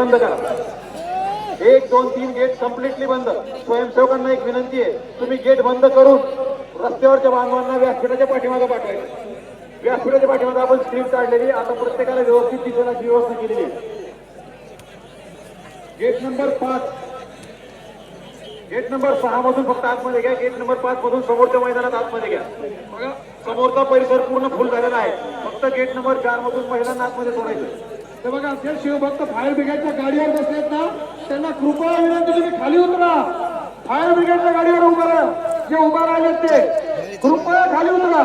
बंद करा. 1 2 3 gate completely बंद. स्वयंसेवकांना एक विनंती आहे, तुम्ही गेट बंद करून रस्त्यावरच्या बांधवांना व्यासपीठाच्या पाठीमागे पाठवायचं. व्यासपीठाच्या पाठीमागे आपण स्क्रीन काढलेली, आता प्रत्येकाला व्यवस्थित दिसेनाची व्यवस्था केलेली आहे. गेट नंबर 5, गेट नंबर 6 मधून फक्त आतमध्ये घ्या. गेट नंबर 5 मधून समोरच्या मैदानात आतमध्ये घ्या. बघा समोरचा परिसर पूर्ण फुल झालेला आहे. फक्त गेट नंबर 4 मधून महिलांना आतमध्ये सोडायचं. ते बघा जे शिवभक्त फायर ब्रिगेडच्या गाडीवर बसलेत ना, त्यांना कृपया विनंती, तुम्ही खाली उतरा. फायर ब्रिगेडच्या गाडीवर उभा राहा. जे उभा राहिलेत ते कृपया खाली उतरा.